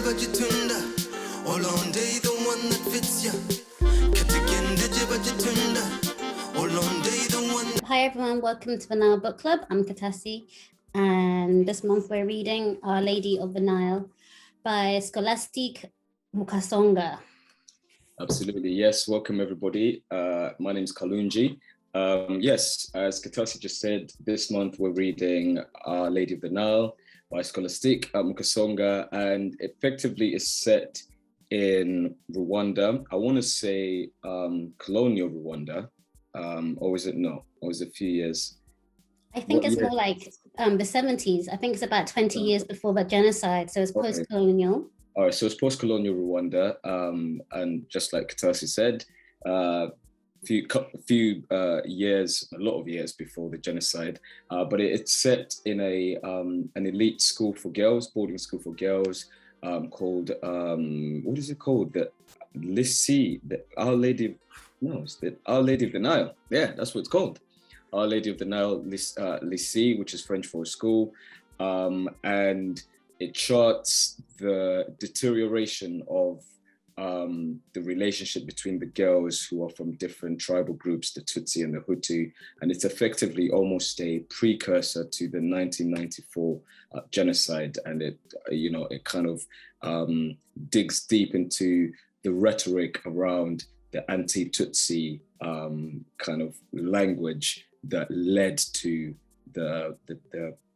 Digibajitunda, Olonde, the one that fits ya. Hi everyone, welcome to the Nile Book Club. I'm Katasi, and this month we're reading Our Lady of the Nile by Scholastique Mukasonga. Absolutely, yes. Welcome everybody. My name is Kalungi. Yes, as Katasi just said, this month we're reading Our Lady of the Nile by Scholastique Mukasonga, and effectively is set in Rwanda. I want to say colonial Rwanda, or is it no? Or is it a few years? I think it's more like the 70s. I think it's about 20 years before the genocide, so it's post-colonial. All right, so it's post-colonial Rwanda, and just like Katasi said, a lot of years before the genocide, but it's set in an elite school for girls, boarding school for girls, called what is it called? The Lycée, the Our Lady of the Nile. Yeah, that's what it's called. Our Lady of the Nile Lycée, which is French for school, and it charts the deterioration of the relationship between the girls who are from different tribal groups, the Tutsi and the Hutu, and it's effectively almost a precursor to the 1994 genocide, and it kind of digs deep into the rhetoric around the anti-Tutsi kind of language that led to the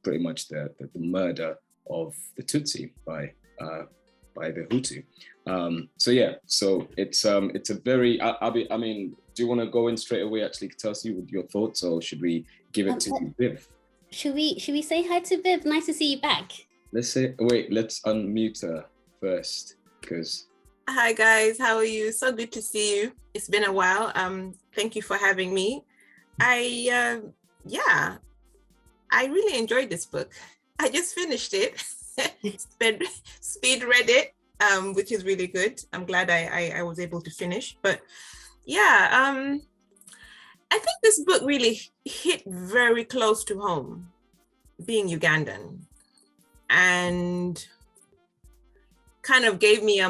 pretty much the murder of the Tutsi by the Hutu. So it's a very, I mean, do you want to go in straight away, actually, Katasi, with your thoughts, or should we give it to Viv? Should we say hi to Viv? Nice to see you back. Let's unmute her first, because... Hi guys, how are you? So good to see you. It's been a while. Thank you for having me. I really enjoyed this book. I just finished it. Speed read it, which is really good. I'm glad I was able to finish. But yeah, I think this book really hit very close to home, being Ugandan, and kind of gave me a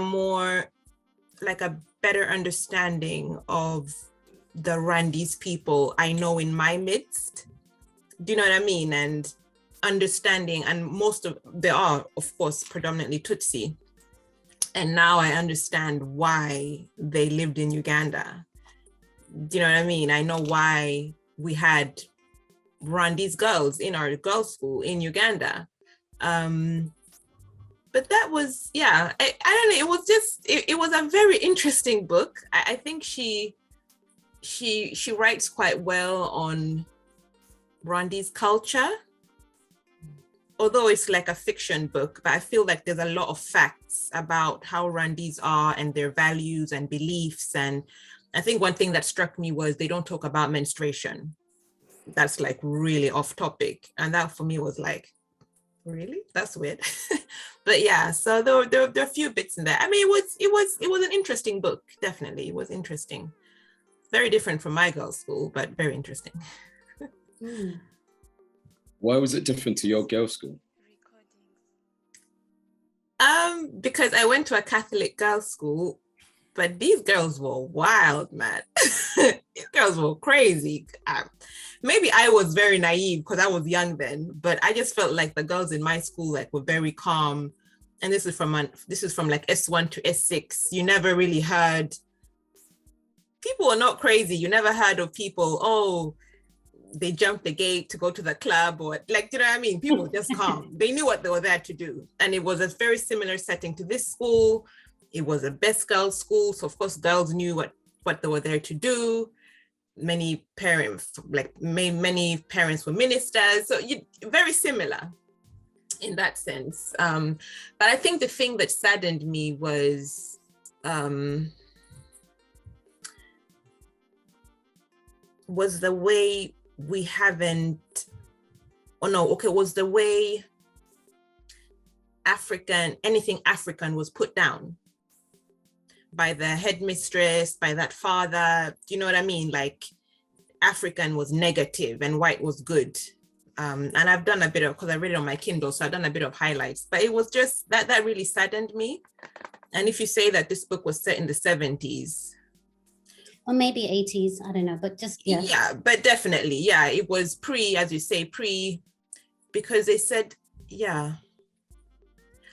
better understanding of the Rwandese people I know in my midst. Do you know what I mean? And understanding, and they are, of course, predominantly Tutsi. And now I understand why they lived in Uganda. Do you know what I mean? I know why we had Rwandese girls in our girls' school in Uganda. But that was, I don't know, it was just, it was a very interesting book. I think she writes quite well on Rwandese culture, although it's like a fiction book, but I feel like there's a lot of facts about how Rwandese are and their values and beliefs. And I think one thing that struck me was they don't talk about menstruation. That's like really off topic. And that for me was like, really? That's weird. But yeah, so there are a few bits in there. I mean, it was an interesting book, definitely. It was interesting. Very different from my girls' school, but very interesting. Why was it different to your girls' school? Because I went to a Catholic girls' school, but these girls were wild, man. These girls were crazy. Maybe I was very naive because I was young then, but I just felt like the girls in my school were very calm. And this is from like S1 to S6. You never really heard, people were not crazy. You never heard of people, they jumped the gate to go to the club, or like, do you know what I mean? People were just calm. They knew what they were there to do. And it was a very similar setting to this school. It was a best girls school. So of course, girls knew what they were there to do. Many parents were ministers. So very similar in that sense. But I think the thing that saddened me was the way was the way anything African was put down by the headmistress, by that father. Do you know what I mean? Like African was negative and white was good. And I've done a bit of, because I read it on my Kindle, so I've done a bit of highlights, but it was just that really saddened me. And if you say that this book was set in the 70s, or maybe 80s, I don't know, but just, yeah. Yeah, but definitely, yeah, it was as you say, because they said, yeah.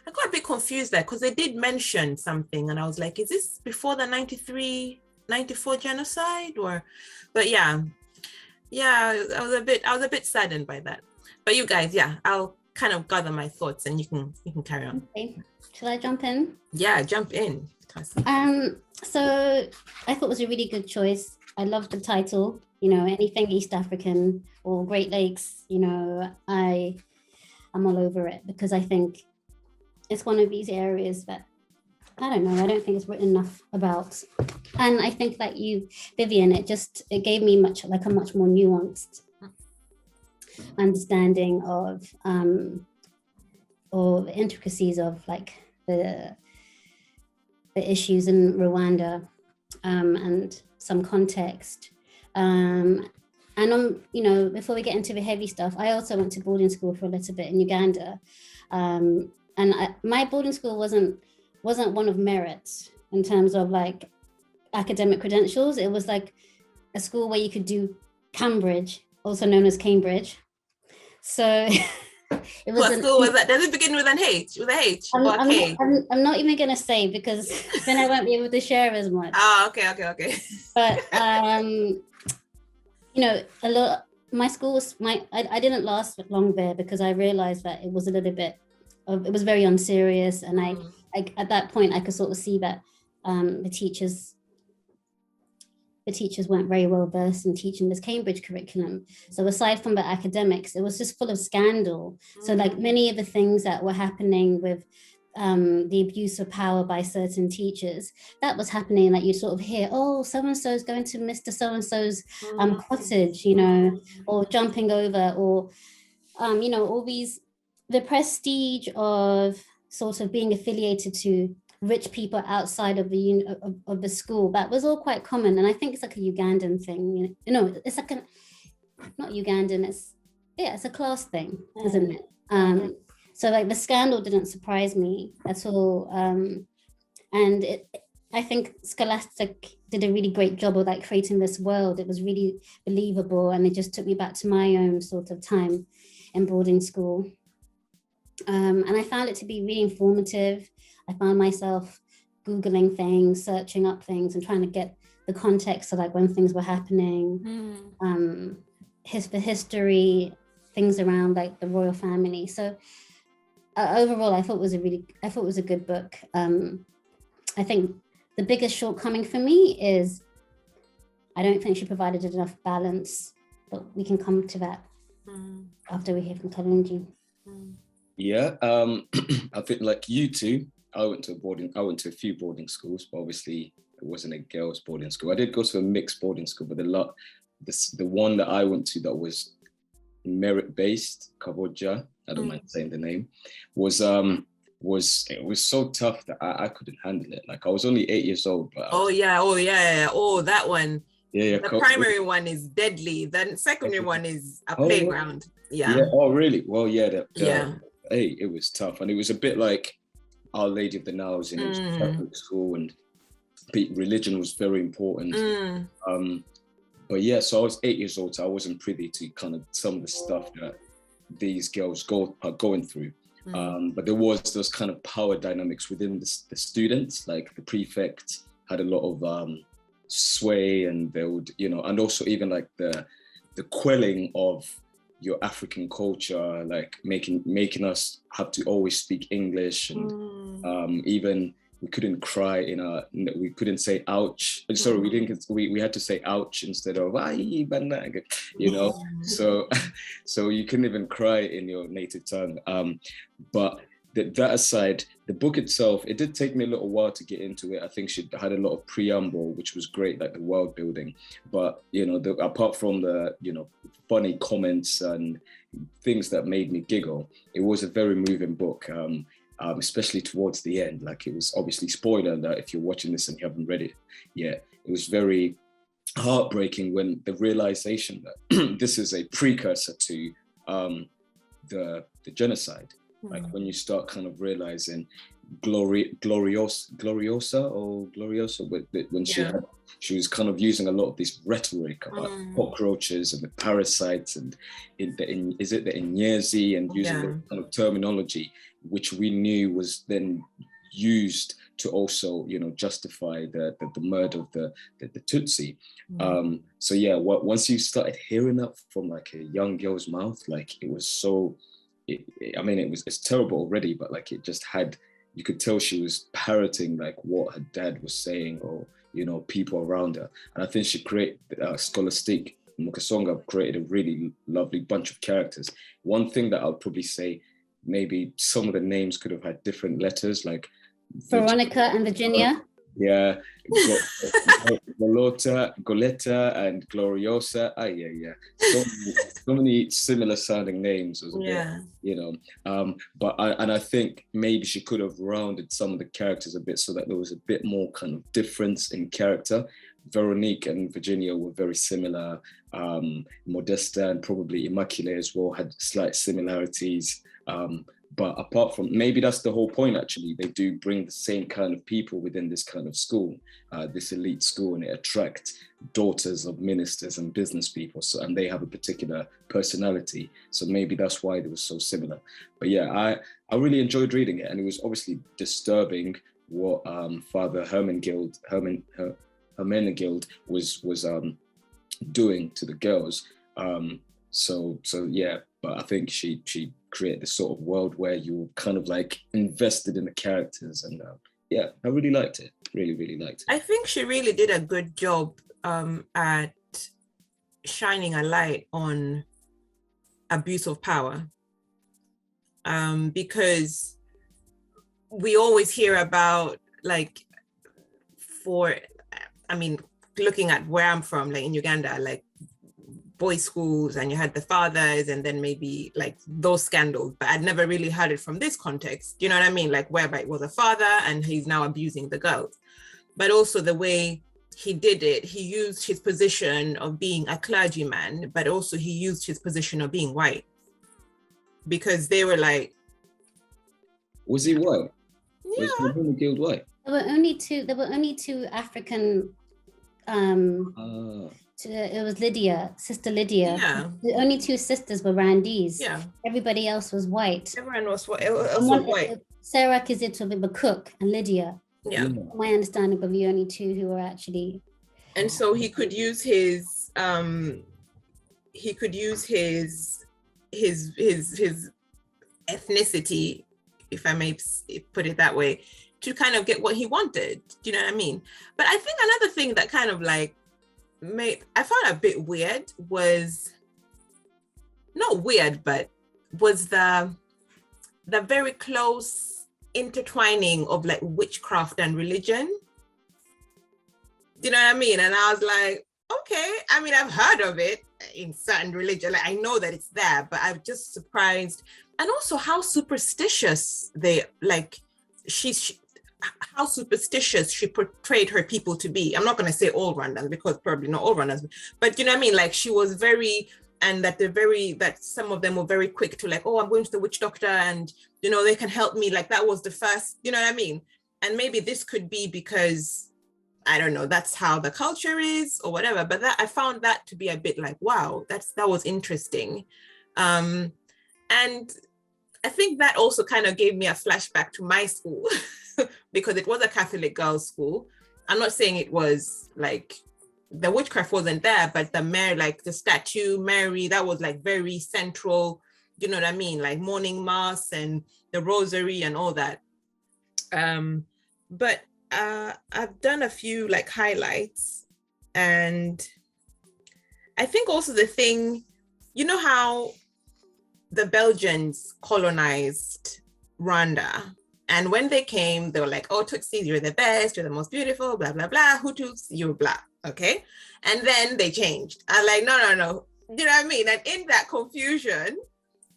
I got a bit confused there because they did mention something and I was like, is this before the 93, 94 genocide but yeah, I was a bit saddened by that. But you guys, yeah, I'll kind of gather my thoughts and you can carry on. Okay, shall I jump in? Yeah, jump in. So I thought it was a really good choice. I love the title, anything East African or Great Lakes, I'm all over it because I think it's one of these areas that, I don't know, I don't think it's written enough about. And I think that Vivian, it gave me a much more nuanced understanding of or the intricacies of like the issues in Rwanda and some context. And before we get into the heavy stuff, I also went to boarding school for a little bit in Uganda. And my boarding school wasn't one of merit in terms of like academic credentials. It was like a school where you could do Cambridge, also known as Cambridge. So it was. What school was that? Does it begin with an H? With a H or a K? I'm not even gonna say because then I won't be able to share as much. Oh, okay. But a lot. My school was I didn't last long there because I realized that it was a little bit it was very unserious, and I at that point I could sort of see that the teachers weren't very well versed in teaching this Cambridge curriculum. So aside from the academics, it was just full of scandal. So like many of the things that were happening with the abuse of power by certain teachers, that was happening. Like you sort of hear, oh, so-and-so's going to Mr. So-and-so's cottage, or jumping over, or, all these, the prestige of sort of being affiliated to rich people outside of the of the school, that was all quite common. And I think it's like a Ugandan thing, it's like not Ugandan, it's a class thing, isn't it? So like the scandal didn't surprise me at all. And I think Scholastic did a really great job of like creating this world. It was really believable, and it just took me back to my own sort of time in boarding school. And I found it to be really informative. I found myself Googling things, searching up things, and trying to get the context of like when things were happening, the history, things around like the royal family. So overall, I thought it was a good book. I think the biggest shortcoming for me is I don't think she provided enough balance, but we can come to that after we hear from Kalungi. Yeah, I think like you two, I went to a few boarding schools, but obviously it wasn't a girls' boarding school. I did go to a mixed boarding school, but the one that I went to that was merit-based, Kaboja, I don't mind saying the name, was so tough that I couldn't handle it. Like I was only 8 years old, but that one. Yeah. The primary one is deadly. The secondary one is a playground. Yeah. Oh, really? Well, yeah. Hey, it was tough, and it was a bit like Our Lady of the Niles, and it was a Catholic school, and religion was very important. But yeah, so I was 8 years old, so I wasn't privy to kind of some of the stuff that these girls are going through. But there was those kind of power dynamics within the students, like the prefect had a lot of sway, and they would, and also even like the quelling of your African culture, like making us have to always speak English, and even we couldn't cry we couldn't say ouch. Sorry, we had to say ouch instead of so you couldn't even cry in your native tongue. But that aside, the book itself, it did take me a little while to get into it. I think she had a lot of preamble, which was great, like the world building. But apart from the funny comments and things that made me giggle, it was a very moving book. Especially towards the end, like it was obviously spoiler that if you're watching this and you haven't read it yet, it was very heartbreaking when the realization that this is a precursor to the genocide. Like when you start kind of realizing Gloriosa, when she was kind of using a lot of this rhetoric about cockroaches and the parasites and is it the Inyezi, and using the kind of terminology which we knew was then used to also, you know, justify the murder of the Tutsi. So yeah, once you started hearing that from like a young girl's mouth, like it was so, it's terrible already, but like it just had, you could tell she was parroting like what her dad was saying, or, you know, people around her. And I think she created, Scholastique Mukasonga created a really lovely bunch of characters. One thing that I'll probably say, maybe some of the names could have had different letters, like Veronica and Virginia. Yeah, Goleta and Gloriosa. So many similar sounding names. Was a bit, you know. But I think maybe she could have rounded some of the characters a bit so that there was a bit more kind of difference in character. Veronique and Virginia were very similar. Modesta and probably Immaculée as well had slight similarities. But apart from, maybe that's the whole point actually, they do bring the same kind of people within this kind of school, this elite school, and it attracts daughters of ministers and business people. So, and they have a particular personality. So maybe that's why they were so similar. But yeah, I really enjoyed reading it, and it was obviously disturbing what Father Hermenegild was doing to the girls. So yeah, but I think she create this sort of world where you're kind of like invested in the characters, and yeah, I really liked it. Really liked it. I think she really did a good job at shining a light on abuse of power, because we always hear about, like, looking at where I'm from, like in Uganda, like boys' schools, and you had the fathers, and then maybe like those scandals, but I'd never really heard it from this context, you know what I mean? Like whereby it was a father and he's now abusing the girls. But also the way he did it, he used his position of being a clergyman, but also he used his position of being white, because they were like... Was he white? Yeah. Was Hermenegild white? There were only two African it was Lydia, Sister Lydia. Yeah. The only two sisters were Randese. Yeah. Everybody else was white. Everyone was white. Sarah Kizito, the cook, and Lydia. Yeah. My understanding of the only two who were actually. And so he could use his ethnicity, if I may put it that way, to kind of get what he wanted. Do you know what I mean? But I think another thing that kind of like I found a bit weird was, not weird, but was the very close intertwining of like witchcraft and religion. Do you know what I mean? And I was like, okay, I mean, I've heard of it in certain religion. Like I know that it's there, but I'm just surprised. And also how superstitious how superstitious she portrayed her people to be. I'm not going to say all Rwandans, because probably not all Rwandans, but you know what I mean? Like she was very, and that some of them were very quick to like, oh, I'm going to the witch doctor and, you know, they can help me. Like that was the first, you know what I mean? And maybe this could be because, I don't know, that's how the culture is or whatever, but I found that to be a bit like, wow, that was interesting. And I think that also kind of gave me a flashback to my school because it was a Catholic girls' school. I'm not saying it was like, the witchcraft wasn't there, but the Mary, like the statue, Mary, that was like very central, you know what I mean? Like morning mass and the rosary and all that. But I've done a few like highlights, and I think also the thing, you know how the Belgians colonized Rwanda, and when they came, they were like, oh, Tutsis, you're the best, you're the most beautiful, blah, blah, blah, Hutus, you're blah, okay? And then they changed. I'm like, no. You know what I mean? And in that confusion,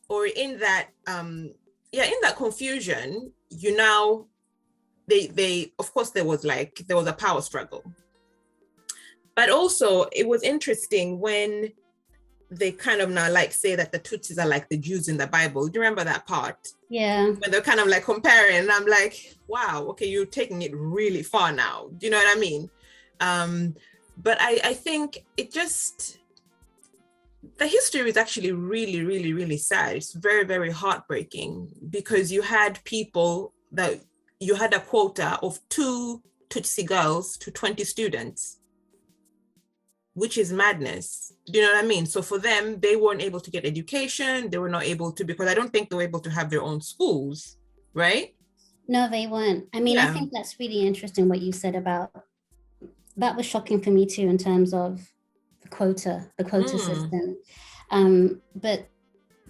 or in that, in that confusion, you now, they of course, there was a power struggle. But also, it was interesting when they kind of now like say that the Tutsis are like the Jews in the Bible. Do you remember that part? Yeah. When they're kind of like comparing, and I'm like, wow, okay, you're taking it really far now. Do you know what I mean? But I think it just, the history is actually really, really, really sad. It's very, very heartbreaking, because you had people that, you had a quota of 2 Tutsi girls to 20 students, which is madness. Do you know what I mean? So for them, they weren't able to get education. They were not able to, because I don't think they were able to have their own schools, right? No, they weren't. I mean, I think that's really interesting what you said about, that was shocking for me too, in terms of the quota system. But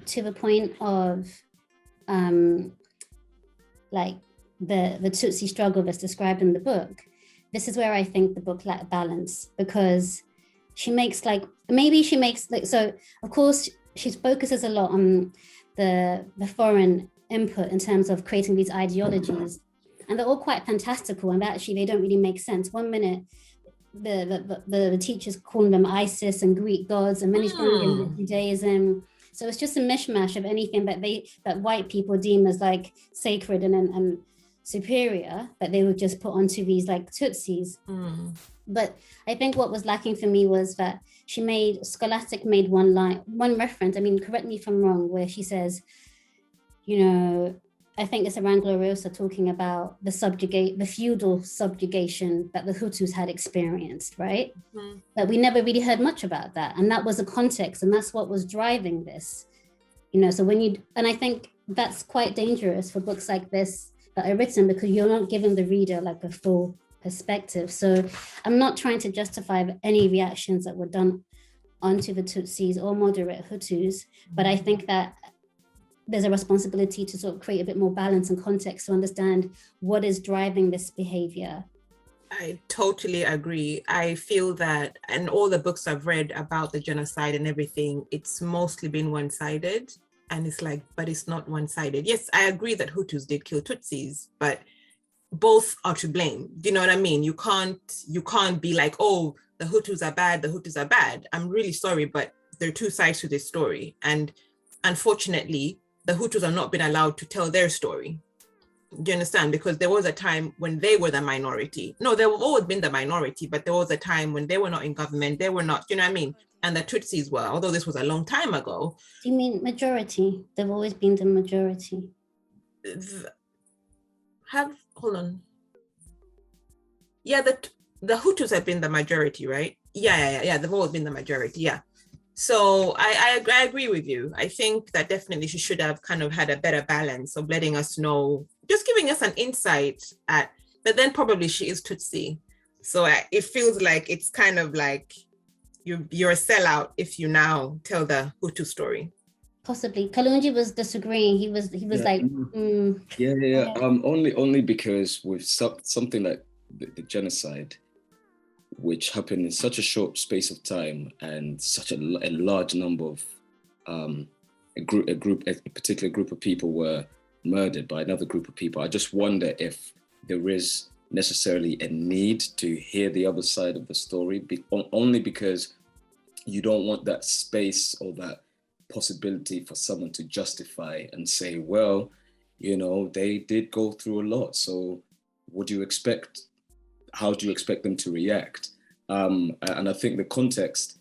to the point of like the Tutsi struggle that's described in the book, this is where I think the book lacked balance, because so of course she focuses a lot on the foreign input in terms of creating these ideologies, and they're all quite fantastical, and actually they don't really make sense. One minute the teachers calling them Isis and Greek gods, and then he's bringing in Judaism. So it's just a mishmash of anything that white people deem as like sacred and superior, that they would just put onto these like Tutsis. But I think what was lacking for me was that Scholastic made one reference, I mean, correct me if I'm wrong, where she says, you know, I think it's around Gloriosa talking about the feudal subjugation that the Hutus had experienced, right? But we never really heard much about that. And that was a context, and that's what was driving this. You know, so and I think that's quite dangerous for books like this that are written, because you're not giving the reader like a full perspective. So I'm not trying to justify any reactions that were done onto the Tutsis or moderate Hutus, but I think that there's a responsibility to sort of create a bit more balance and context to understand what is driving this behavior. I totally agree. I feel that, and all the books I've read about the genocide and everything, it's mostly been one-sided. And it's like, but it's not one-sided. Yes, I agree that Hutus did kill Tutsis, but both are to blame. Do you know what I mean? You can't be like, oh, the Hutus are bad, the Hutus are bad. I'm really sorry, but there are two sides to this story. And unfortunately, the Hutus have not been allowed to tell their story. Do you understand? Because there was a time when they were the minority. No, they've always been the minority, but there was a time when they were not in government. They were not, you know what I mean? And the Tutsis were, although this was a long time ago. Do you mean majority? They've always been the majority. Hold on. Yeah, the Hutus have been the majority, right? Yeah. They've always been the majority, yeah. So I agree with you. I think that definitely she should have kind of had a better balance of letting us know, just giving us an insight at, but then probably she is Tutsi. So it feels like it's kind of like you're a sellout if you now tell the Hutu story. Possibly. Kalungi was disagreeing. He was like, Only because with something like the genocide, which happened in such a short space of time and such a large number of a particular group of people were murdered by another group of people. I just wonder if there is necessarily a need to hear the other side of the story, only because you don't want that space or that possibility for someone to justify and say, well, you know, they did go through a lot. So what do you expect? How do you expect them to react? And I think the context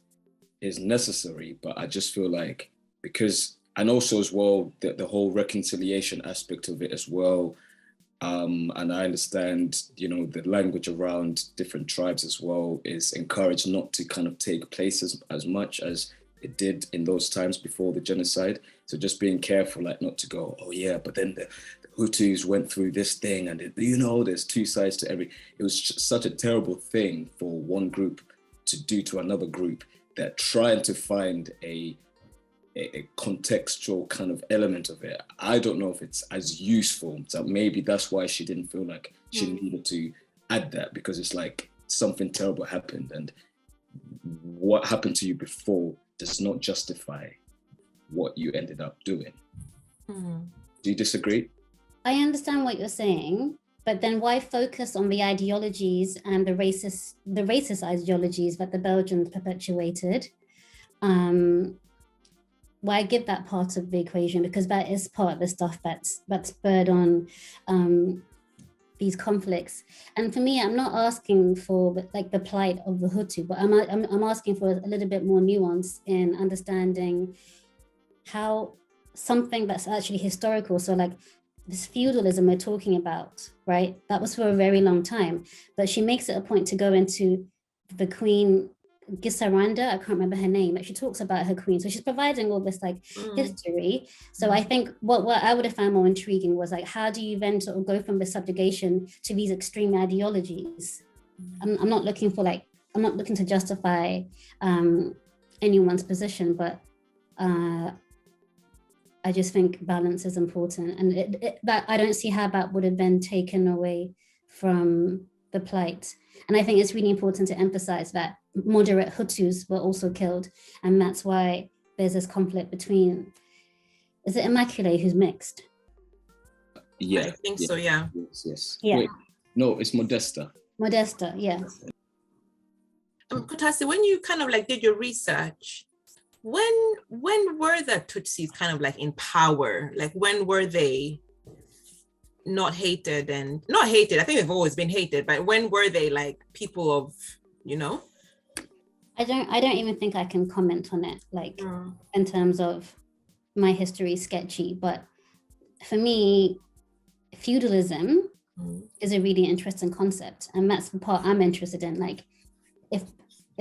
is necessary, but I just feel like, because, and also as well, the whole reconciliation aspect of it as well. And I understand, you know, the language around different tribes as well is encouraged not to kind of take place as much as it did in those times before the genocide. So just being careful, like not to go, oh yeah, but then the Hutus went through this thing, and you know, there's two sides to every. It was such a terrible thing for one group to do to another group, that trying to find a contextual kind of element of it, I don't know if it's as useful. So maybe that's why she didn't feel like she needed to add that, because it's like something terrible happened, and what happened to you before does not justify what you ended up doing. Do you disagree? I understand what you're saying, but then why focus on the ideologies and the racist ideologies that the Belgians perpetuated? why I give that part of the equation, because that is part of the stuff that's spurred on these conflicts. And for me, I'm not asking for like the plight of the Hutu, but I'm asking for a little bit more nuance in understanding how something that's actually historical, so like this feudalism we're talking about, right? That was for a very long time, but she makes it a point to go into the Queen Gisaranda, I can't remember her name, but she talks about her queen. So she's providing all this like history. So I think what I would have found more intriguing was like, how do you then sort of go from the subjugation to these extreme ideologies? I'm not looking to justify anyone's position, but I just think balance is important, and that I don't see how that would have been taken away from the plight. And I think it's really important to emphasize that moderate Hutus were also killed, and that's why there's this conflict between, is it Immaculée who's mixed? Yeah, I think so. Yeah. Yes. Yeah. Wait, no, it's Modesta. Modesta, yeah. Katasi, when you kind of like did your research, when were the Tutsis kind of like in power? Like when were they not hated? And not hated, I think they've always been hated, but when were they like people of, you know? I don't even think I can comment on it, like in terms of my history is sketchy, but for me, feudalism is a really interesting concept, and that's the part I'm interested in. Like if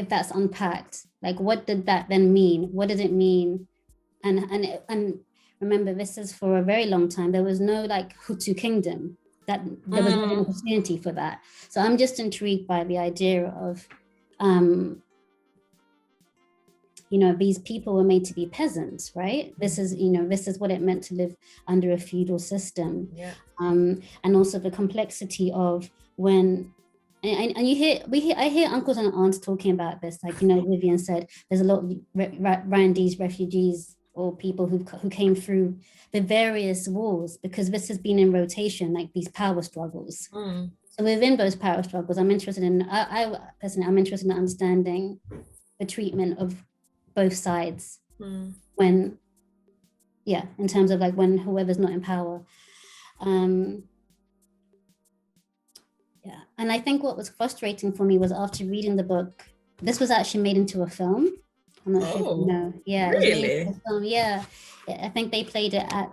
that's unpacked, like what did that then mean? What did it mean? And remember, this is for a very long time. There was no like Hutu kingdom, that there was no opportunity for that. So I'm just intrigued by the idea of, these people were made to be peasants, right? This is what it meant to live under a feudal system. Yeah. And also the complexity of when, and I hear uncles and aunts talking about this, like, Vivian said, there's a lot of Rwandese refugees or people who came through the various wars, because this has been in rotation, like these power struggles. So within those power struggles, I'm interested in, I personally, I'm interested in understanding the treatment of both sides when, in terms of like when whoever's not in power. And I think what was frustrating for me was after reading the book, this was actually made into a film. I'm not sure if you know. Yeah, really? It was made into a film. Yeah, I think they played it at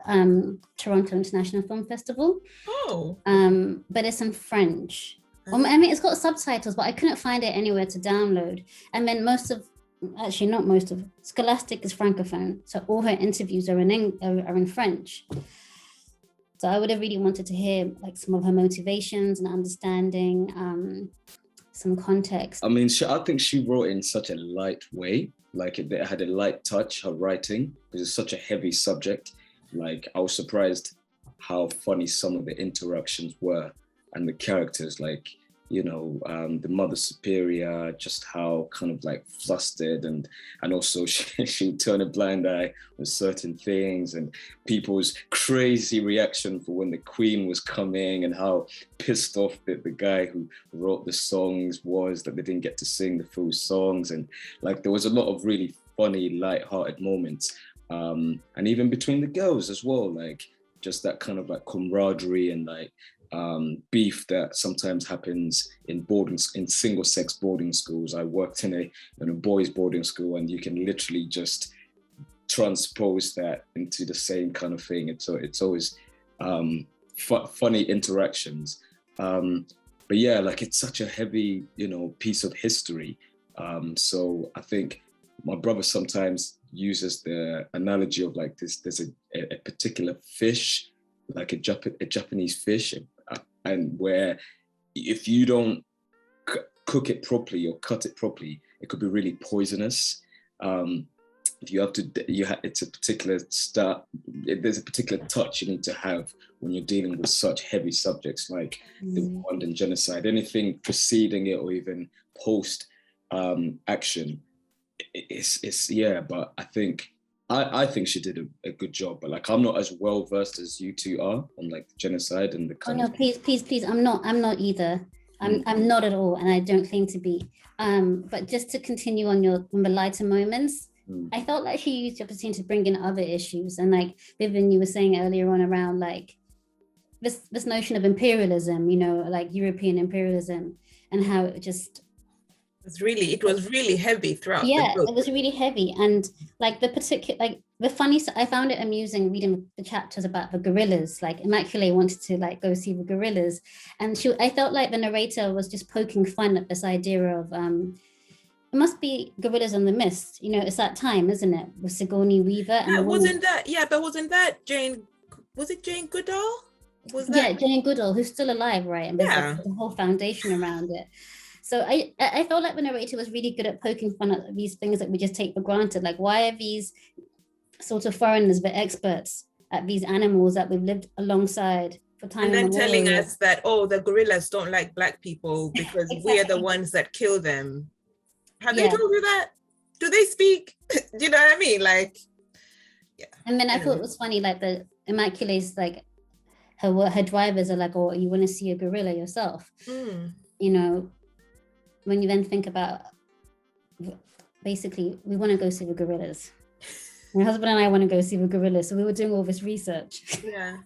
Toronto International Film Festival. But it's in French. I mean, it's got subtitles, but I couldn't find it anywhere to download. And then Scholastique is Francophone, so all her interviews are in French. So I would have really wanted to hear like some of her motivations and understanding some context. I mean, I think she wrote in such a light way, like it had a light touch, her writing, because it's such a heavy subject. Like I was surprised how funny some of the interactions were and the characters, like, the Mother Superior, just how kind of like flustered and also she'd turn a blind eye on certain things, and people's crazy reaction for when the Queen was coming and how pissed off the guy who wrote the songs was that they didn't get to sing the full songs. And like there was a lot of really funny, light-hearted moments. And even between the girls as well, like just that kind of like camaraderie and like beef that sometimes happens in single-sex boarding schools. I worked in a boys' boarding school, and you can literally just transpose that into the same kind of thing. It's always funny interactions. But yeah, like it's such a heavy, piece of history. So I think my brother sometimes uses the analogy of like this. There's a particular fish, like a Japanese fish. And where if you don't cook it properly or cut it properly, it could be really poisonous. It's a particular there's a particular touch you need to have when you're dealing with such heavy subjects like the Rwandan genocide. Anything preceding it or even post action, but I think she did a good job, but like I'm not as well versed as you two are on like the genocide and the kind of... please, I'm not either. I'm not at all, and I don't claim to be. But just to continue on the lighter moments, I felt like she used the opportunity to bring in other issues. And like Vivian, you were saying earlier on around like this notion of imperialism, you know, like European imperialism, and how it just it was really heavy throughout yeah, the book. it was really heavy. And like the particular, like the funny, I found it amusing reading the chapters about the gorillas. Like Immaculée wanted to like go see the gorillas, and I felt like the narrator was just poking fun at this idea of it must be gorillas in the mist, you know, it's that time, isn't it, with Sigourney Weaver and Yeah, wasn't that Jane, was it Jane Goodall? Was that? Yeah, Jane Goodall, who's still alive, right? And there's like the whole foundation around it. So I felt like the narrator was really good at poking fun at these things that we just take for granted. Like, why are these sort of foreigners but experts at these animals that we've lived alongside for time? And then telling us that, oh, the gorillas don't like Black people because exactly. we are the ones that kill them. Have they told you that? Do they speak? Do you know what I mean? Like, yeah. And then I thought it was funny, like the Immaculée's like, her drivers are like, oh, you want to see a gorilla yourself? You know, when you then think about, basically, we want to go see the gorillas. My husband and I want to go see the gorillas. So we were doing all this research. Yeah.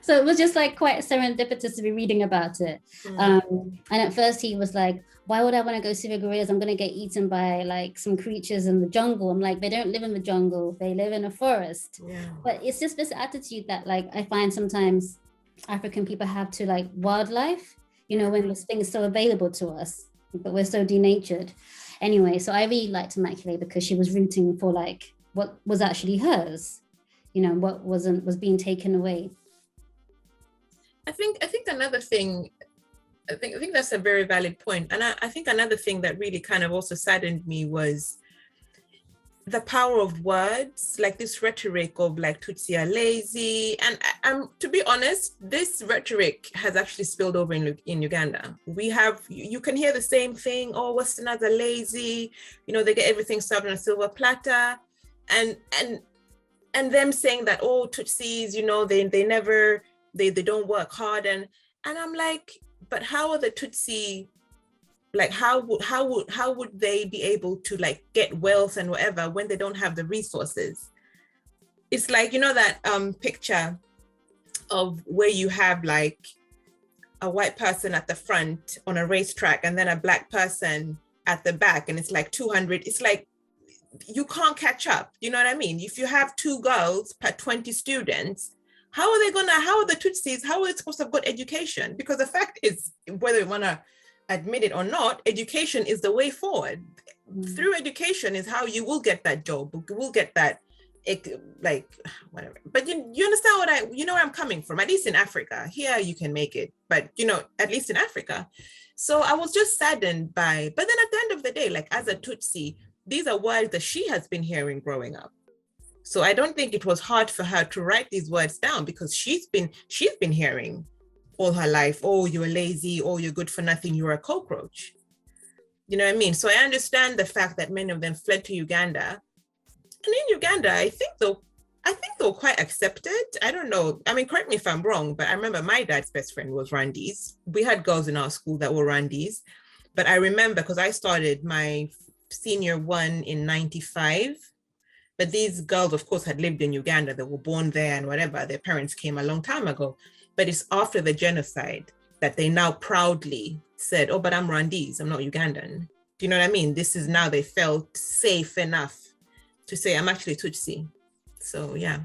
So it was just like quite serendipitous to be reading about it. And at first he was like, why would I want to go see the gorillas? I'm going to get eaten by like some creatures in the jungle. I'm like, they don't live in the jungle. They live in a forest. Yeah. But it's just this attitude that like I find sometimes African people have to like wildlife, you know, when this thing is so available to us, but we're so denatured. Anyway, so I really liked Immaculée because she was rooting for like what was actually hers, you know, what was being taken away. I think another thing, I think that's a very valid point. And I think another thing that really kind of also saddened me was the power of words, like this rhetoric of like Tutsi are lazy. And to be honest, this rhetoric has actually spilled over in Uganda. You can hear the same thing, oh, Westerners are lazy, you know, they get everything served on a silver platter. And them saying that, oh, Tutsis, you know, they don't work hard. And I'm like, but how are the Tutsi, like how would they be able to like get wealth and whatever when they don't have the resources? It's like, you know, that picture of where you have like a white person at the front on a racetrack and then a Black person at the back, and it's like 200, it's like you can't catch up, you know what I mean? If you have 2 girls per 20 students, how are the Tutsis, how are they supposed to have got education? Because the fact is, whether you want to admit it or not, education is the way forward. Through education is how you will get that job, you will get that, like, whatever. But you understand you know where I'm coming from, at least in Africa. Here you can make it, but you know, at least in Africa. So I was just saddened but then at the end of the day, like as a Tutsi, these are words that she has been hearing growing up. So I don't think it was hard for her to write these words down because she's been hearing all her life, oh, you're lazy, oh, you're good for nothing, you're a cockroach. You know what I mean? So I understand the fact that many of them fled to Uganda. And in Uganda, I think they were quite accepted. I don't know. I mean, correct me if I'm wrong, but I remember my dad's best friend was Rwandese. We had girls in our school that were Rwandese. But I remember because I started my senior one in 95. But these girls, of course, had lived in Uganda. They were born there and whatever. Their parents came a long time ago. But it's after the genocide that they now proudly said, oh, but I'm Rwandese, I'm not Ugandan. Do you know what I mean? This is now they felt safe enough to say, I'm actually Tutsi. So, yeah.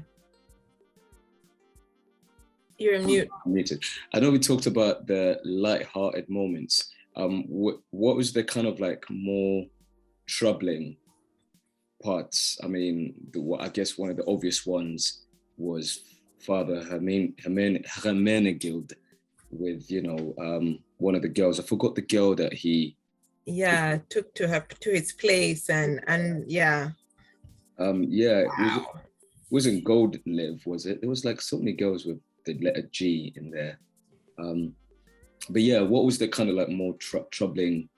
You're mute. Muted. I know we talked about the light-hearted moments. What was the kind of like more troubling parts? I mean, I guess one of the obvious ones was Father Hermenegild with, you know, one of the girls. I forgot the girl that he took to his place and yeah. Wow. It wasn't Gold Live, was it? There was like so many girls with the letter G in there. But yeah, what was the kind of like more troubling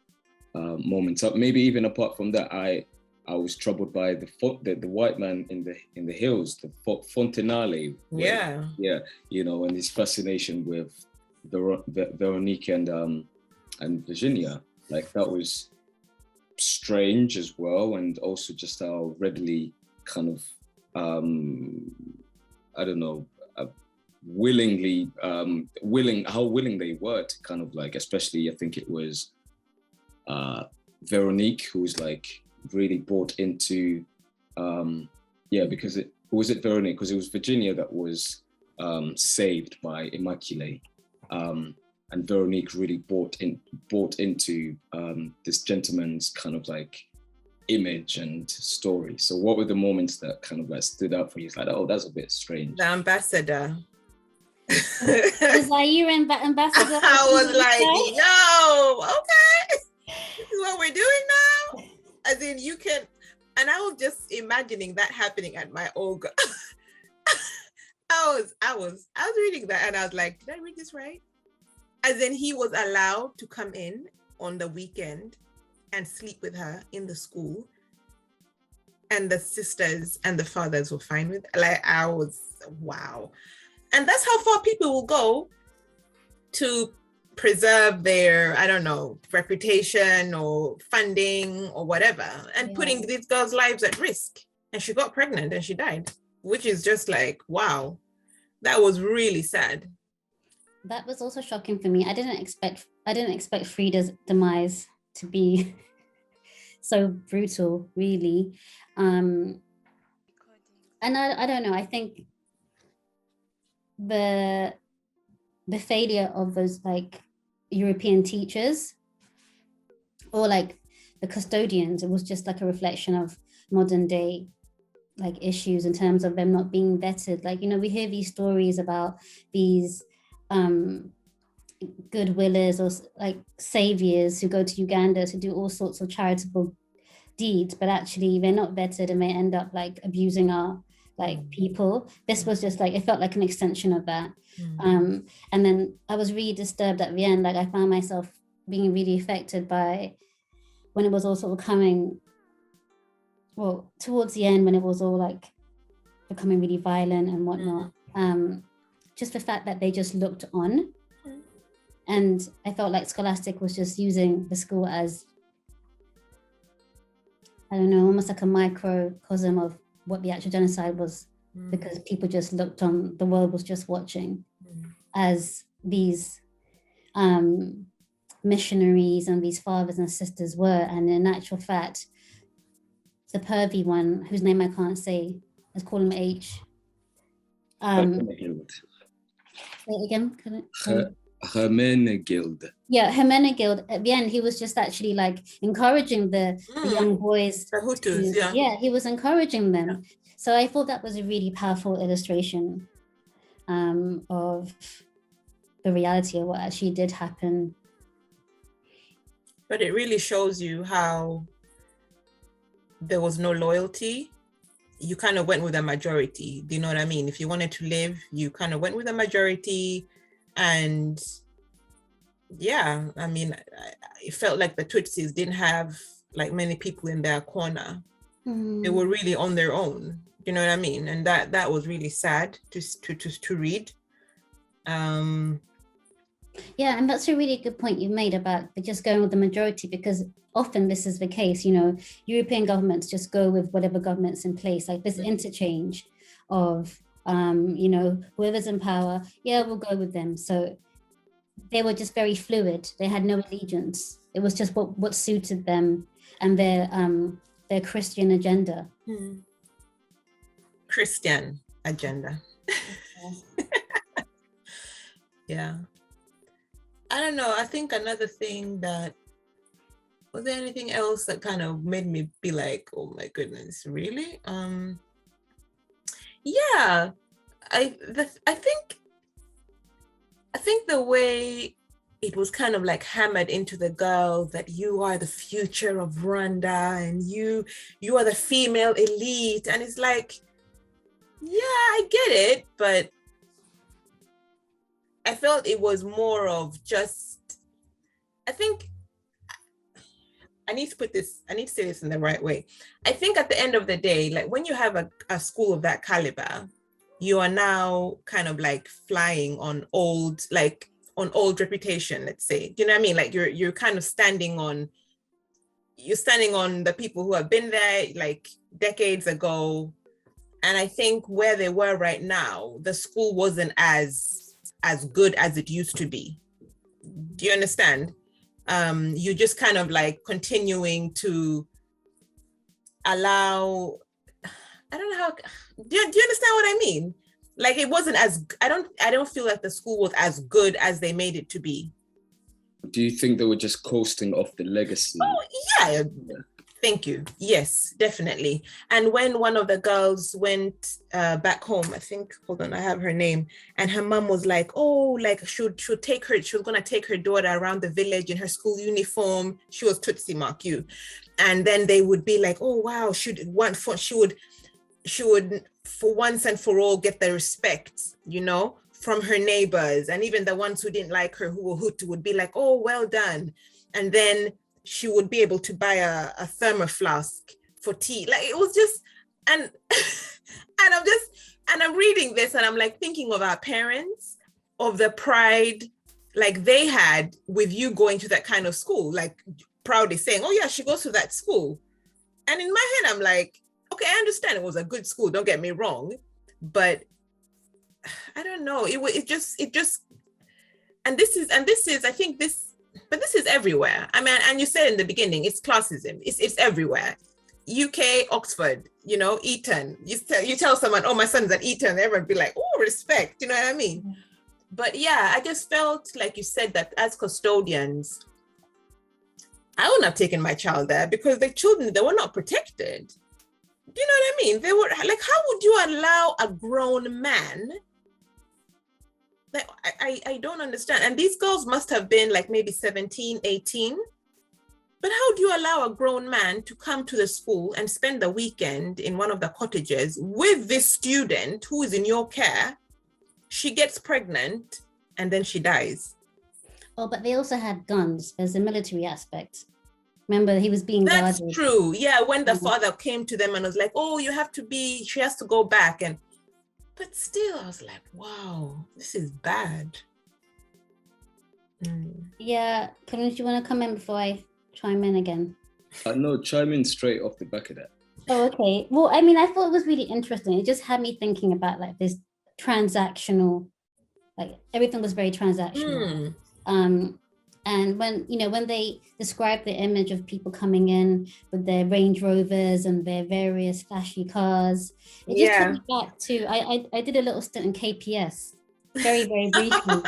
moments? Maybe even apart from that, I was troubled by the white man in the hills, the Fontenale. Yeah, you know, and his fascination with Veronique and Virginia, like that was strange as well, and also just how readily kind of I don't know, how willing they were to kind of like, especially I think it was Veronique who was like really bought into because it was Veronique, because it was Virginia that was saved by Immaculée, and Veronique really bought into this gentleman's kind of like image and story. So what were the moments that kind of like stood out for you? It's like, oh, that's a bit strange. The ambassador. Was like, you're ambassador? I was like, yo, okay, this is what we're doing now. As in, you can, and I was just imagining that happening at my old girl. I was reading that and I was like, did I read this right? As in, he was allowed to come in on the weekend and sleep with her in the school, and the sisters and the fathers were fine with it. Like, I was, wow. And that's how far people will go to preserve their, I don't know, reputation or funding or whatever, and putting these girls' lives at risk. And she got pregnant and she died, which is just like, wow, that was really sad. That was also shocking for me. I didn't expect Frida's demise to be so brutal, really. And I don't know, I think the failure of those like European teachers or like the custodians, it was just like a reflection of modern day like issues in terms of them not being vetted. Like, you know, we hear these stories about these goodwillers or like saviors who go to Uganda to do all sorts of charitable deeds, but actually they're not vetted and they end up like abusing our like people. This was just like, it felt like an extension of that. And then I was really disturbed at the end. Like, I found myself being really affected by when it was all sort of coming, well, towards the end when it was all like becoming really violent and whatnot. Just the fact that they just looked on. And I felt like Scholastic was just using the school as, I don't know, almost like a microcosm of what the actual genocide was, because people just looked on, the world was just watching as these missionaries and these fathers and sisters were. And in actual fact, the pervy one, whose name I can't say, let's call him H. Say it again, Hermenegild. Yeah, Hermenegild. At the end, he was just actually like encouraging the young boys. The Hutus, Yeah, he was encouraging them. Yeah. So I thought that was a really powerful illustration of the reality of what actually did happen. But it really shows you how there was no loyalty. You kind of went with a majority. Do you know what I mean? If you wanted to live, you kind of went with a majority. And yeah, I mean, it felt like the Tutsis didn't have like many people in their corner. They were really on their own. You know what I mean? And that was really sad to read. Yeah, and that's a really good point you made about just going with the majority, because often this is the case, you know, European governments just go with whatever government's in place, like this interchange of, you know, whoever's in power, yeah, we'll go with them. So they were just very fluid. They had no allegiance. It was just what suited them and their Christian agenda. Christian agenda. Yeah. I don't know. I think another thing that, was there anything else that kind of made me be like, oh my goodness, really? Yeah, I think the way it was kind of like hammered into the girl that you are the future of Rwanda and you are the female elite, and it's like, yeah, I get it, but I felt it was more of just, I think, I need to say this in the right way. I think at the end of the day, like when you have a school of that caliber, you are now kind of like flying on old reputation, let's say. Do you know what I mean? Like you're kind of standing on you're standing on the people who have been there like decades ago. And I think where they were right now, the school wasn't as good as it used to be. Do you understand? You just kind of like continuing to allow, I don't know how, do you understand what I mean? Like it wasn't as, I don't feel like the school was as good as they made it to be. Do you think they were just coasting off the legacy? Oh, yeah. Thank you. Yes, definitely. And when one of the girls went back home, I think, hold on, I have her name, and her mom was like, oh, like she was gonna take her daughter around the village in her school uniform. She was Tootsie Mark you. And then they would be like, oh wow, she would for once and for all get the respect, you know, from her neighbors. And even the ones who didn't like her, who were Hutu, would be like, oh, well done. And then she would be able to buy a thermoflask for tea. Like it was just, and I'm reading this and I'm like thinking of our parents, of the pride like they had with you going to that kind of school, like proudly saying, oh yeah, she goes to that school. And in my head, I'm like, okay, I understand it was a good school, don't get me wrong, but I don't know, it just, and this is, I think this, but this is everywhere. I mean, and you said in the beginning, it's classism. It's everywhere. UK, Oxford, you know, Eton. You tell someone, oh, my son's at Eton, everyone would be like, oh, respect. You know what I mean? Mm-hmm. But yeah, I just felt like you said that as custodians, I wouldn't have taken my child there because the children, they were not protected. Do you know what I mean? They were like, how would you allow a grown man? Like, I don't understand. And these girls must have been like maybe 17, 18. But how do you allow a grown man to come to the school and spend the weekend in one of the cottages with this student who is in your care? She gets pregnant and then she dies. Oh, but they also had guns. There's a military aspect. Remember, he was being guarded. That's true. Yeah, when the father came to them and was like, oh, she has to go back. But still, I was like, wow, this is bad. Yeah, Kalungi, do you want to come in before I chime in again? No, chime in straight off the back of that. Oh, okay. Well, I mean, I thought it was really interesting. It just had me thinking about like this transactional, like everything was very transactional. And when they describe the image of people coming in with their Range Rovers and their various flashy cars, it just took me back to, I did a little stint in KPS, very, very briefly.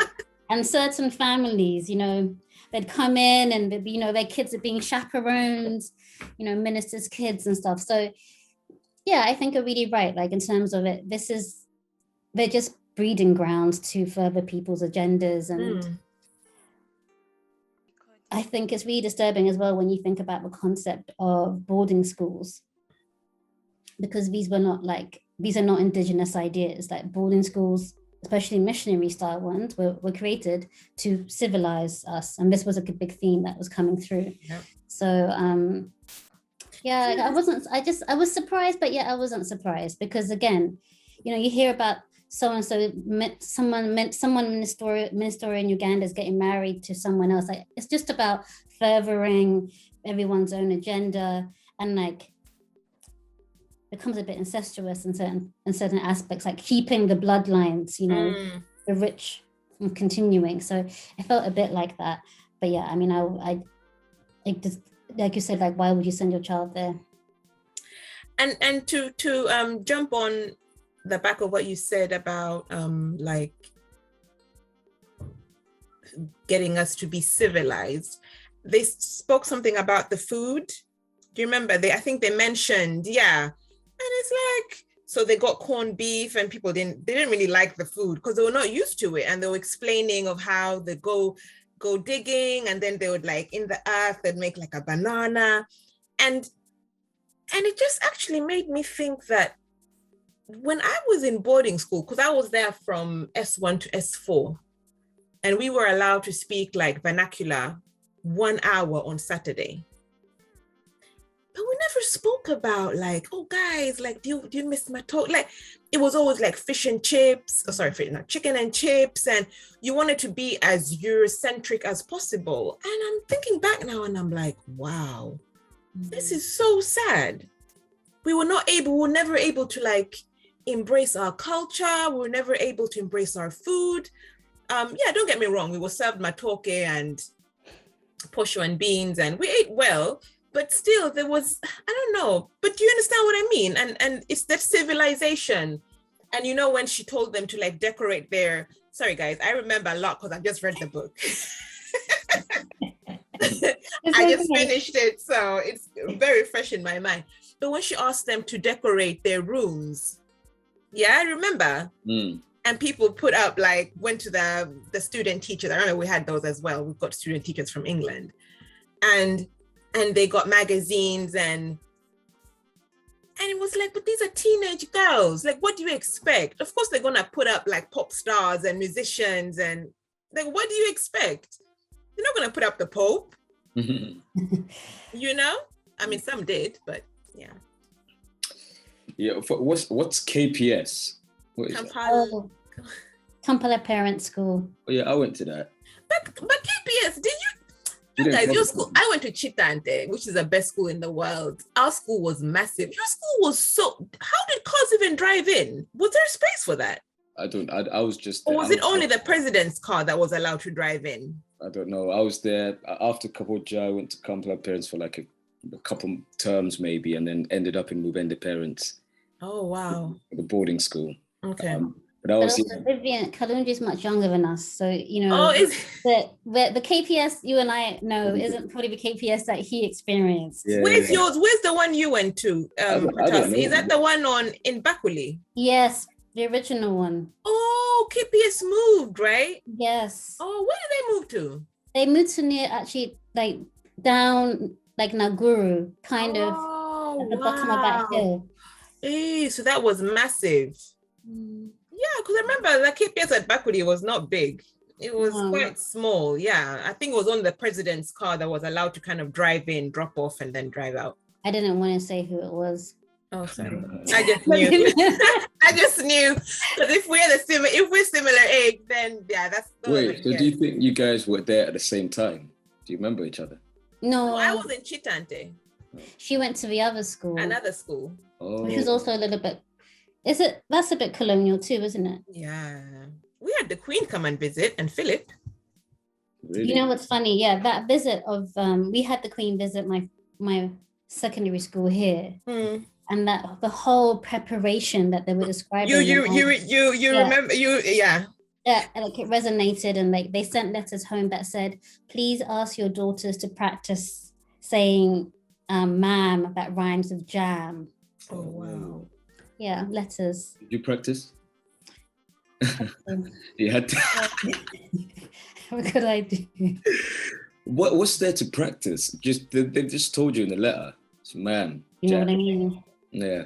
And certain families, they'd come in and, their kids are being chaperones, ministers' kids and stuff. So yeah, I think you're really right. Like in terms of it, they're just breeding grounds to further people's agendas. And I think it's really disturbing as well when you think about the concept of boarding schools, because these are not indigenous ideas. Like boarding schools, especially missionary style ones, were created to civilize us. And this was a big theme that was coming through. Yep. So I was surprised, but I wasn't surprised, because again, you hear about so-and-so, someone minister in Uganda is getting married to someone else. Like it's just about furthering everyone's own agenda, and like becomes a bit incestuous in certain aspects, like keeping the bloodlines, the rich from continuing. So I felt a bit like that. But yeah, I mean, I just, like you said, like why would you send your child there? And to jump on the back of what you said about like getting us to be civilized, they spoke something about the food. Do you remember? I think they mentioned, and it's like, so they got corned beef and people didn't really like the food because they were not used to it, and they were explaining of how they go digging, and then they would like in the earth they'd make like a banana, and it just actually made me think that when I was in boarding school, because I was there from S1 to S4, and we were allowed to speak like vernacular 1 hour on Saturday. But we never spoke about like, oh guys, like, do you miss my toe? Like, it was always like chicken and chips. And you wanted to be as Eurocentric as possible. And I'm thinking back now and I'm like, wow, This is so sad. We were never able to like embrace our culture. We were never able to embrace our food. Yeah, don't get me wrong. We were served matoke and posho and beans, and we ate well, but still there was, I don't know, but do you understand what I mean? And it's that civilization. And you know, when she told them to like decorate their, sorry guys, I remember a lot because I just read the book. I just finished it, so it's very fresh in my mind. But when she asked them to decorate their rooms, yeah, I remember. And people put up, like, went to the student teachers. I remember we had those as well. We've got student teachers from England. And they got magazines and it was like, but these are teenage girls. Like, what do you expect? Of course, they're going to put up like pop stars and musicians. And like, what do you expect? They're not going to put up the Pope. You know? I mean, some did, but yeah. Yeah. What's KPS? What is Kampala Parent School. Oh yeah, I went to that. But KPS, did you guys, your school, I went to Chitante, which is the best school in the world. Our school was massive. Your school was so, how did cars even drive in? Was there space for that? I was just there. Or was it only the president's car that was allowed to drive in? I don't know. I was there after Kaboja. I went to Kampala Parents for like a couple terms maybe, and then ended up in Mubende Parents. Oh, wow. The boarding school. Okay. But I was Vivian, Kalungi is much younger than us, so you know the KPS you and I know isn't probably the KPS that he experienced. Yeah, Where's yours? Where's the one you went to? Is that the one in Bakuli? Yes, the original one. Oh, KPS moved, right? Yes. Oh, where did they move to? They moved to near, actually, like down like Naguru, kind of at the bottom of that hill. Hey, so that was massive. Yeah, because I remember the KPS at Bakudi was not big. It was quite small. Yeah, I think it was on the president's car that was allowed to kind of drive in, drop off, and then drive out. I didn't want to say who it was. Oh, sorry. I just knew. I just knew. Because if we're similar age, then yeah, that's. Wait, so do you think you guys were there at the same time? Do you remember each other? No, I was in Chitante. She went to the other school. Another school. Oh. Which is also a little bit. That's a bit colonial too, isn't it? Yeah. We had the Queen come and visit, and Philip. Really? You know what's funny? Yeah, that visit of we had the Queen visit my secondary school here, and that the whole preparation that they were describing. You remember yeah. Yeah, like it resonated, and like they sent letters home that said, "Please ask your daughters to practice saying ma'am that rhymes with jam." Oh wow. Yeah, letters. Did you practice? You had to. What could I do? What's there to practice? Just they just told you in the letter. It's man. You know what I mean? Yeah.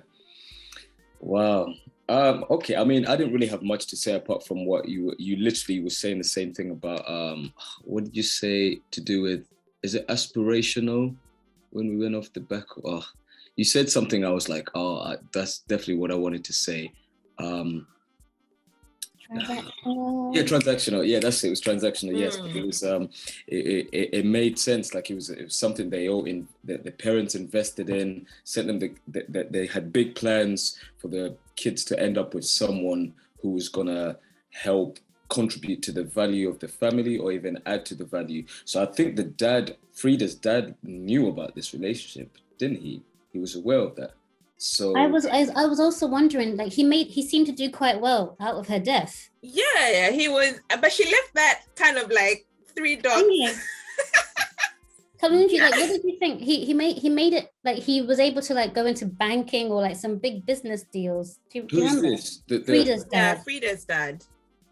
Wow. Okay. I mean, I didn't really have much to say apart from what you literally were saying the same thing about what did you say to do with, is it aspirational when we went off the back? Oh, you said something I was like, that's definitely what I wanted to say. Transactional. Yeah, transactional. Yeah, that's it. It was transactional. Yes, it was. It made sense. Like it was something they the parents invested in. Sent them that they had big plans for the kids to end up with someone who was gonna help contribute to the value of the family or even add to the value. So I think Frida's dad knew about this relationship, didn't he? He was aware of that. So I was also wondering, like he seemed to do quite well out of her death. Yeah, he was, but she left that kind of like 3 dots. Kalungi, like, what did you think? He made it, like he was able to like go into banking or like some big business deals. Do you remember? This? Frida's dad. Yeah, Frida's dad.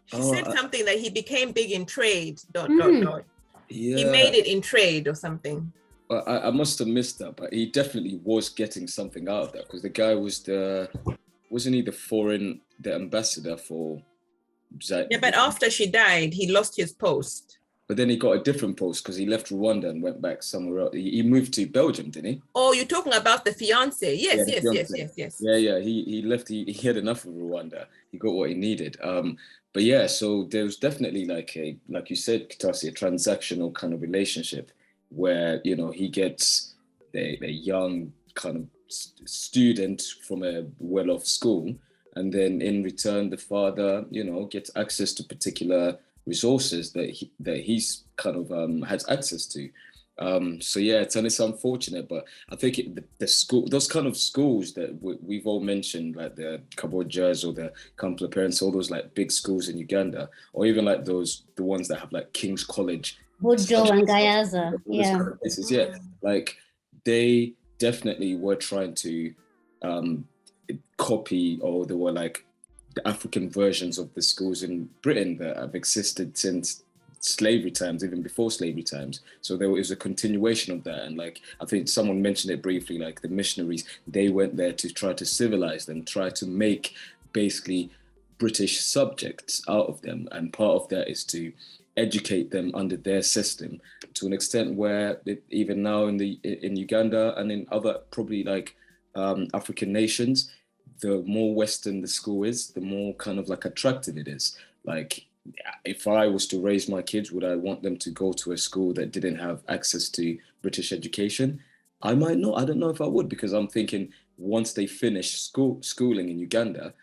She said something that he became big in trade. ... Yeah. He made it in trade or something. I must have missed that, but he definitely was getting something out of that because the guy was wasn't he the ambassador for Zai? Yeah, but after she died, he lost his post. But then he got a different post because he left Rwanda and went back somewhere else. He moved to Belgium, didn't he? Oh, you're talking about the fiance? Yes. Yeah. He left. He had enough of Rwanda. He got what he needed. But yeah, so there was definitely like you said, Katasi, a transactional kind of relationship where, you know, he gets they're young kind of student from a well-off school, and then in return the father, you know, gets access to particular resources that he's kind of has access to. So yeah, it's unfortunate, but I think the school, those kind of schools that we've all mentioned, like the Kabojas or the Kampala Parents, all those like big schools in Uganda, or even like the ones that have like King's College, Budjo and Gayaza, yeah. Kind of places, yeah, like they definitely were trying to copy, or they were like the African versions of the schools in Britain that have existed since slavery times, even before slavery times. So there was a continuation of that. And like, I think someone mentioned it briefly, like the missionaries, they went there to try to civilize them, try to make basically British subjects out of them. And part of that is to educate them under their system to an extent where even now in Uganda and in other probably like African nations, the more Western the school is, the more kind of like attractive it is. Like, if I was to raise my kids, would I want them to go to a school that didn't have access to British education? I might not. I don't know if I would, because I'm thinking once they finish schooling in Uganda,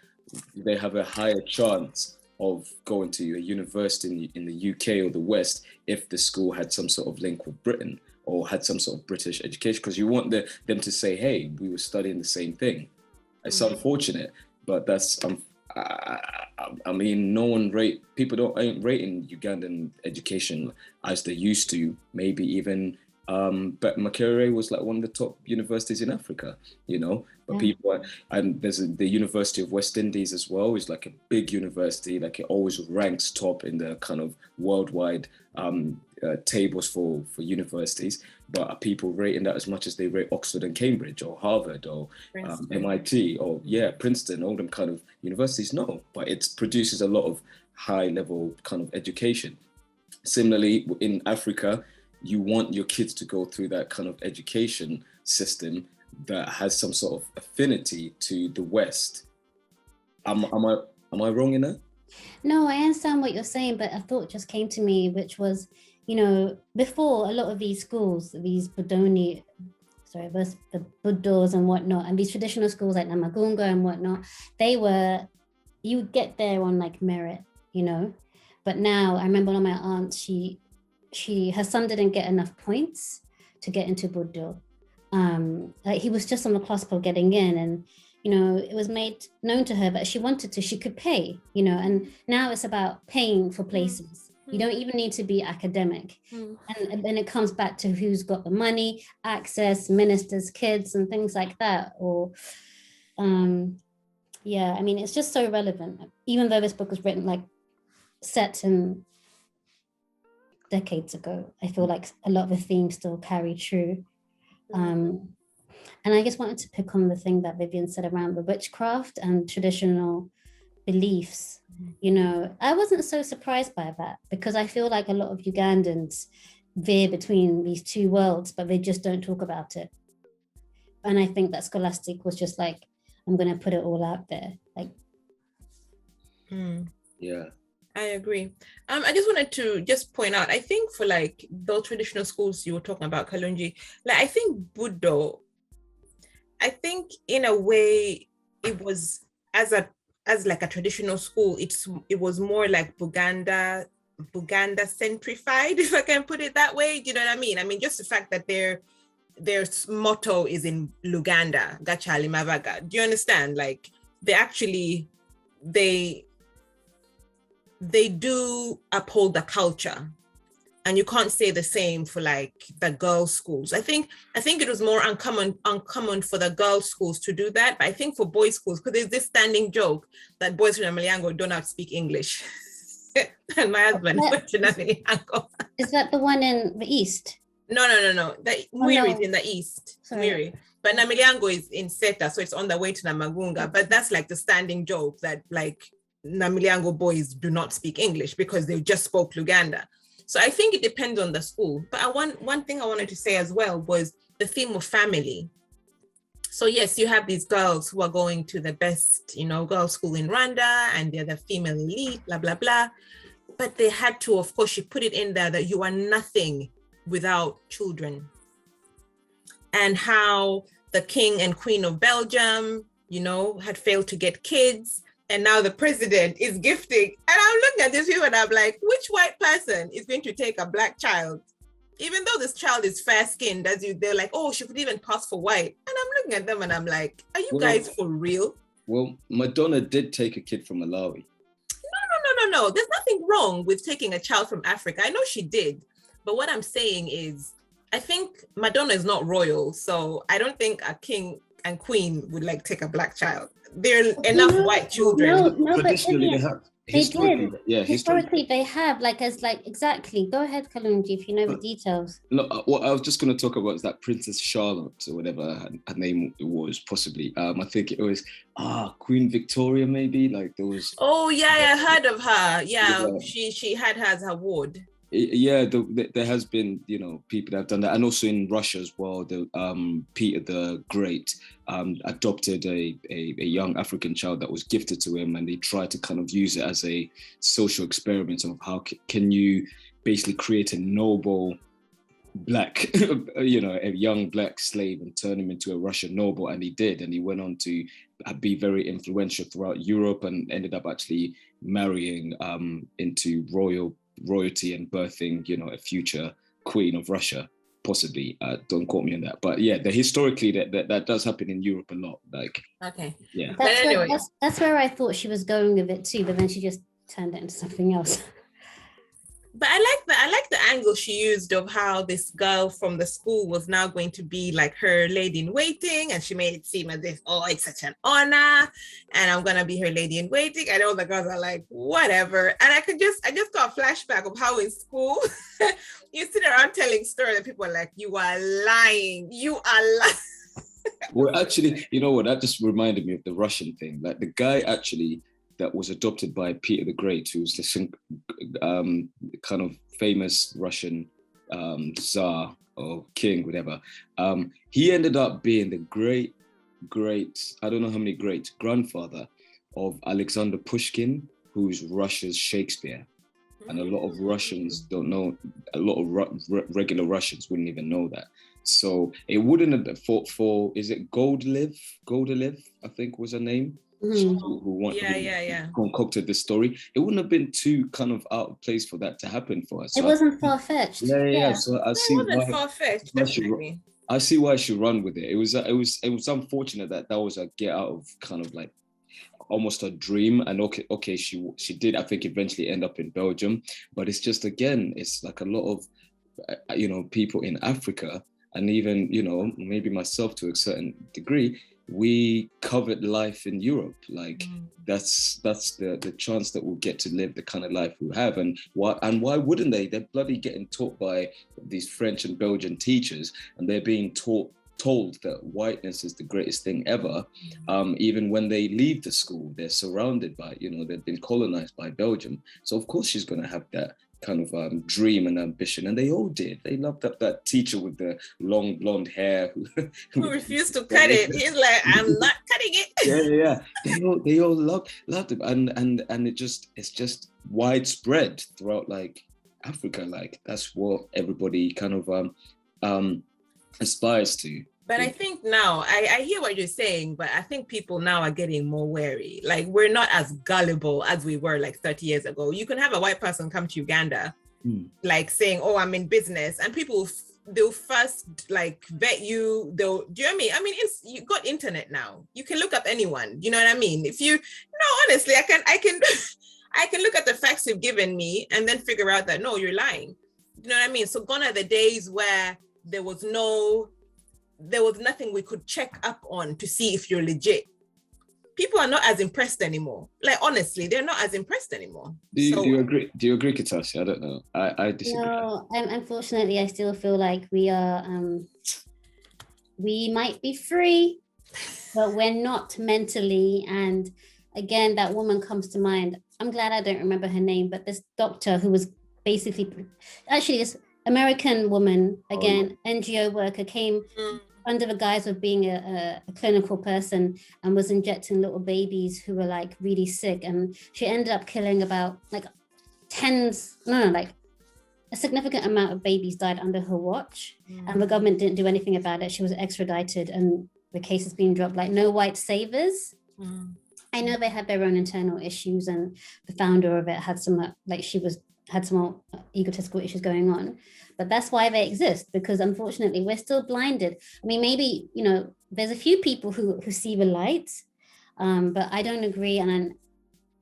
they have a higher chance of going to a university in the UK or the West if the school had some sort of link with Britain or had some sort of British education, because you want them to say, hey, we were studying the same thing. It's unfortunate, but that's I mean, people ain't rating Ugandan education as they used to. Maybe even, but Makerere was like one of the top universities in Africa, you know. But and there's the University of West Indies as well. Is like a big university, like it always ranks top in the kind of worldwide tables for universities. But are people rating that as much as they rate Oxford and Cambridge or Harvard or MIT or Princeton, all them kind of universities? No, but it produces a lot of high level kind of education. Similarly, in Africa, you want your kids to go through that kind of education system that has some sort of affinity to the West. Am I wrong in that? No, I understand what you're saying, but a thought just came to me, which was, you know, before a lot of these schools, these the Buddos and whatnot, and these traditional schools like Namagunga and whatnot, you would get there on like merit, you know. But now I remember one of my aunts, her son didn't get enough points to get into Buddo. Like he was just on the cusp of getting in, and you know, it was made known to her that she could pay, you know, and now it's about paying for places. You don't even need to be academic. And then it comes back to who's got the money, access, ministers, kids, and things like that. Or, I mean, it's just so relevant. Even though this book was written like set in decades ago, I feel like a lot of the themes still carry true. And I just wanted to pick on the thing that Vivian said around the witchcraft and traditional beliefs. You know, I wasn't so surprised by that, because I feel like a lot of Ugandans veer between these two worlds, but they just don't talk about it. And I think that Scholastic was just like, I'm going to put it all out there. Like, yeah. I agree. I just wanted to just point out, I think for like those traditional schools you were talking about, Kalungi, like I think Buddo, I think in a way it was as like a traditional school, it was more like Buganda centrified, if I can put it that way. Do you know what I mean? I mean, just the fact that their motto is in Luganda, Gachali Mavaga. Do you understand? Like they do uphold the culture, and you can't say the same for like the girls' schools. I think it was more uncommon for the girls' schools to do that, but I think for boys' schools, because there's this standing joke that boys from Maliango don't have to speak English. And my husband went to Maliango. Is that the one in the east? No. Mwiri is in the east. Mwiri. But Namiliango is in Seta, so it's on the way to Namagunga. But that's like the standing joke that like Namiliango boys do not speak English because they just spoke Luganda. So I think it depends on the school. But one thing I wanted to say as well was the theme of family. So yes, you have these girls who are going to the best, you know, girls' school in Rwanda, and they're the female elite, blah, blah, blah. But they had to, of course, she put it in there that you are nothing without children. and how the king and queen of Belgium, had failed to get kids. And now the president is gifting. And I'm looking at these people and I'm like, which white person is going to take a black child? Even though this child is fair-skinned, they're like, oh, she could even pass for white. And I'm looking at them and I'm like, are you guys for real? Well, Madonna did take a kid from Malawi. No. There's nothing wrong with taking a child from Africa. I know she did. But what I'm saying is, I think Madonna is not royal. So I don't think a king and queen would like take a black child. There are enough white children. No, traditionally they have. Historically, they have, exactly. Go ahead, Kalungi, if you know the details. No, what I was just going to talk about is that Princess Charlotte, or whatever her name was, possibly. I think it was Queen Victoria, maybe. Like there was. Oh yeah, I heard of her. Yeah. She had her as her ward. Yeah, there has been, people that have done that, and also in Russia as well. Peter the Great adopted a young African child that was gifted to him, and they tried to kind of use it as a social experiment of how can you basically create a noble black, a young black slave and turn him into a Russian noble, and he did, and he went on to be very influential throughout Europe, and ended up actually marrying into royalty and birthing, a future queen of Russia, possibly. Don't quote me on that, but yeah, historically that does happen in Europe a lot. Okay, yeah. That's where I thought she was going with it too, but then she just turned it into something else. But I like the angle she used of how this girl from the school was now going to be like her lady in waiting, and she made it seem as if, oh, it's such an honor, and I'm gonna be her lady in waiting. And all the girls are like, whatever. And I just got a flashback of how in school you sit around telling stories and people are like, you are lying. Well, actually, you know what? That just reminded me of the Russian thing. Like the guy actually that was adopted by Peter the Great, who's this kind of famous Russian Tsar or king, whatever. He ended up being the great, I don't know how many great grandfather of Alexander Pushkin, who's Russia's Shakespeare. And a lot of Russians don't know, a lot of regular Russians wouldn't even know that. So it wouldn't have been is it Goldelev, I think was her name? Mm. Who concocted this story. It wouldn't have been too kind of out of place for that to happen for us. It wasn't far-fetched. Yeah. So I see why far-fetched, I see why she run with it. It was unfortunate that was a get out of kind of like almost a dream. And okay, she did, I think, eventually end up in Belgium, but it's just, again, it's like a lot of people in Africa, and even maybe myself to a certain degree, we covered life in Europe. Like that's the chance that we'll get to live the kind of life we have. And why wouldn't they? They're bloody getting taught by these French and Belgian teachers, and they're being told that whiteness is the greatest thing ever. Even when they leave the school, they're surrounded by, they've been colonized by Belgium. So of course she's going to have that kind of dream and ambition, and they all did. They loved that teacher with the long blonde hair who refused to cut it. He's like, I'm not cutting it. Yeah. They all loved it, and it's just widespread throughout like Africa. Like that's what everybody kind of aspires to. But I think now, I hear what you're saying, but I think people now are getting more wary. Like, we're not as gullible as we were like 30 years ago. You can have a white person come to Uganda, like saying, oh, I'm in business. And people, they'll first like vet you. Do you know what I mean? I mean, you got internet now. You can look up anyone. You know what I mean? Honestly, I can I can look at the facts you've given me and then figure out that, no, you're lying. You know what I mean? So gone are the days where there was nothing we could check up on to see if you're legit. People are not as impressed anymore. Like, honestly, they're not as impressed anymore. Do you agree? Do you agree, Katasi? I don't know. I disagree. No, unfortunately, I still feel like we are, we might be free, but we're not mentally. And again, that woman comes to mind. I'm glad I don't remember her name, but this doctor who was basically, actually this American woman, again, NGO worker, came under the guise of being a clinical person and was injecting little babies who were like really sick, and she ended up killing about like a significant amount of babies died under her watch, and the government didn't do anything about it. She was extradited and the case is being dropped, like no white savers. I know they had their own internal issues, and the founder of it had some, had some egotistical issues going on, but that's why they exist, because unfortunately we're still blinded. I mean, maybe, you know, there's a few people who see the light, but I don't agree. And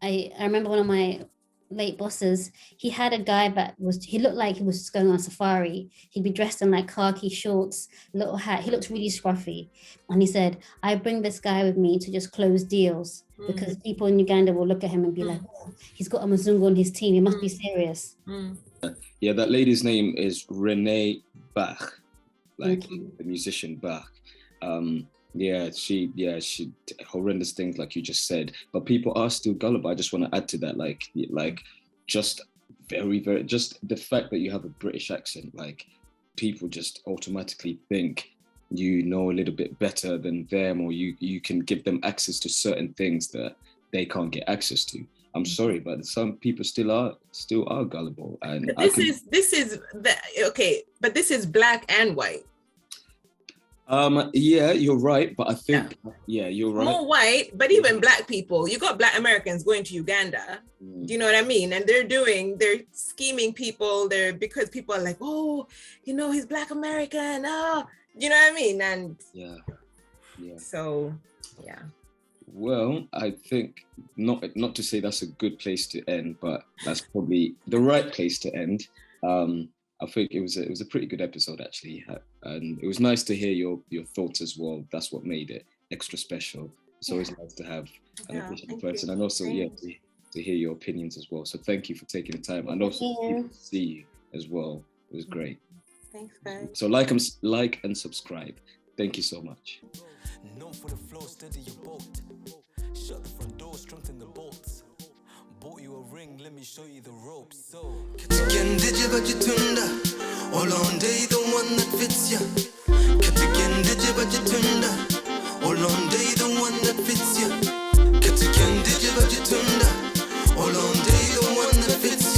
I remember one of my late bosses, he had a guy that he looked like he was just going on safari. He'd be dressed in like khaki shorts, little hat. He looked really scruffy. And he said, I bring this guy with me to just close deals, because people in Uganda will look at him and be like, oh, he's got a Mzungu on his team. He must be serious. Yeah, that lady's name is Renee Bach, like the musician Bach. She horrendous things like you just said, but people are still gullible. I just want to add to that, like just very, very, just the fact that you have a British accent, like people just automatically think you know a little bit better than them, or you can give them access to certain things that they can't get access to. I'm sorry, but some people still are gullible. And but this is black and white. Yeah, you're right, but I think you're right. More white, but even black people. You got black Americans going to Uganda. Do you know what I mean? And they're scheming people there, because people are like, oh, you know, he's black American. Oh, you know what I mean? And so yeah. Well, I think not to say that's a good place to end, but that's probably the right place to end. I think it was a pretty good episode, actually, and it was nice to hear your thoughts as well. That's what made it extra special. It's always nice to have an additional person, and also to hear your opinions as well. So thank you for taking the time, and also to see you as well. It was great. Thanks, guys. So like and subscribe. Thank you so much. Known for the flow, steady your boat. Shut the front door, strengthen the bolts. Bought you a ring, let me show you the ropes. So Katigen Bajitunda, all on day the one that fits ya. Katigen Bajitunda, all on day the one that fits ya. Katigen Bajitunda, all on day the one that fits ya.